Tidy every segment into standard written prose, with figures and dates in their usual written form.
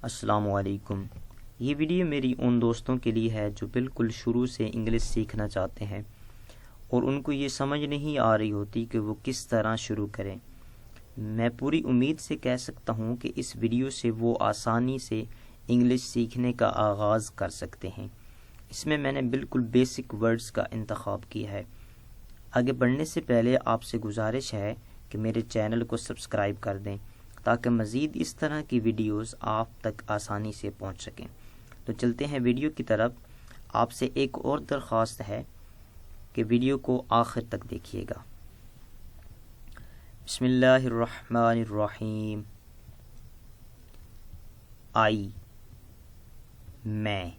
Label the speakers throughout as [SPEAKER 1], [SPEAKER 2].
[SPEAKER 1] السلام علیکم۔ یہ ویڈیو میری ان دوستوں کے لیے ہے جو بالکل شروع سے انگلش سیکھنا چاہتے ہیں اور ان کو یہ سمجھ نہیں آ رہی ہوتی کہ وہ کس طرح شروع کریں۔ میں پوری امید سے کہہ سکتا ہوں کہ اس ویڈیو سے وہ آسانی سے انگلش سیکھنے کا آغاز کر سکتے ہیں۔ اس میں نے بالکل بیسک ورڈز کا انتخاب کیا ہے۔ آگے بڑھنے سے پہلے آپ سے گزارش ہے کہ میرے چینل کو سبسکرائب کر دیں تاکہ مزید اس طرح کی ویڈیوز آپ تک آسانی سے پہنچ سکیں۔ تو چلتے ہیں ویڈیو کی طرف۔ آپ سے ایک اور درخواست ہے کہ ویڈیو کو آخر تک دیکھیے گا۔ بسم اللہ الرحمن الرحیم۔ آئی، میں،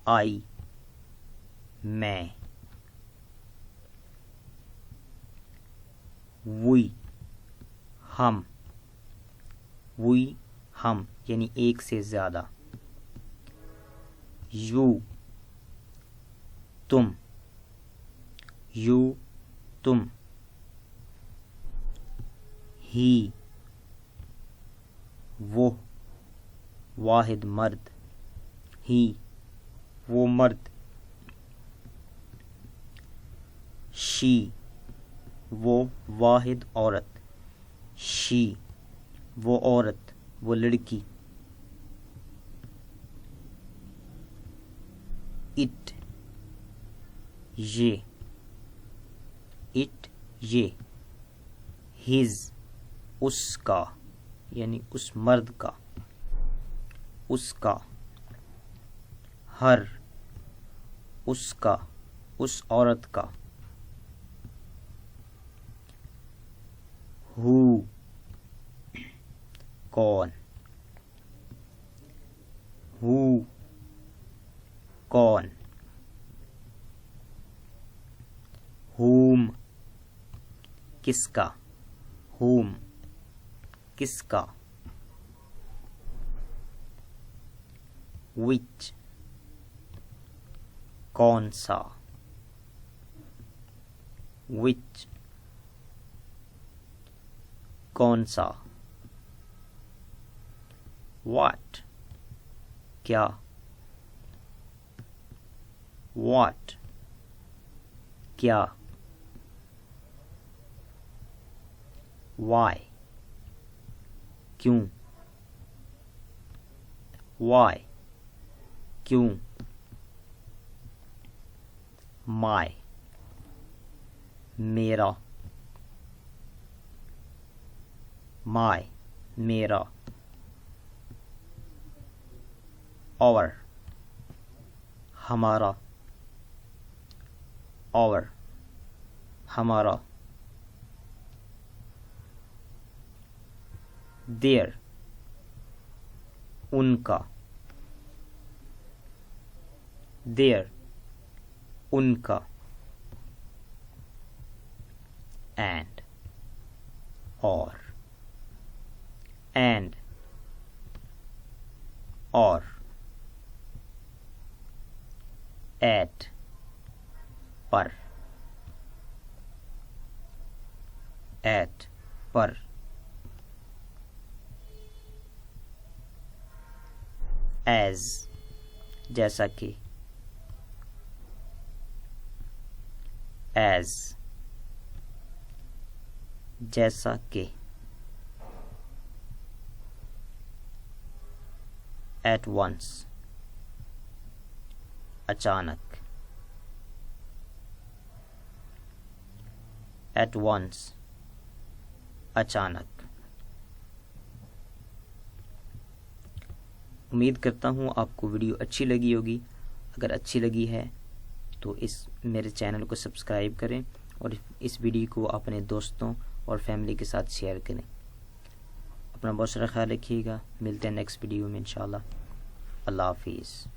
[SPEAKER 1] آئی، میں، وی، ہم، وی، ہم یعنی ایک سے زیادہ۔ یو، تم، یو، تم۔ ہی، وہ، واحد مرد، ہی، وہ مرد۔ شی، وہ واحد عورت، شی، وہ عورت، وہ لڑکی۔ اٹ، یہ، اٹ، یہ۔ ہز، اس کا یعنی اس مرد کا، اس کا۔ ہر، اس کا، اس عورت کا۔ ہو، کون، ہو، کون۔ ہوم، کس کا، ہوم، کس کا۔ وچ، کون سا، وچ، کون سا۔ واٹ، کیا، واٹ، کیا۔ وائی، کیوں، وائی، کیوں۔ مائی، میرا، مائی، میرا۔ اور، ہمارا، اور، ہمارا۔ دیر، ان کا، دیر، ان کا۔ اینڈ، اور، اینڈ، اور۔ ایٹ، پر، ایٹ، پر۔ ایز، جیسا کہ، ایز، جیسا کہ۔ ایٹ ونس، اچانک، ایٹ ونس، اچانک۔ امید کرتا ہوں آپ کو ویڈیو اچھی لگی ہوگی۔ اگر اچھی لگی ہے تو میرے چینل کو سبسکرائب کریں اور اس ویڈیو کو اپنے دوستوں اور فیملی کے ساتھ شیئر کریں۔ اپنا بہت سارا خیال رکھیے گا۔ ملتے ہیں نیکسٹ ویڈیو میں انشاءاللہ۔ اللہ حافظ۔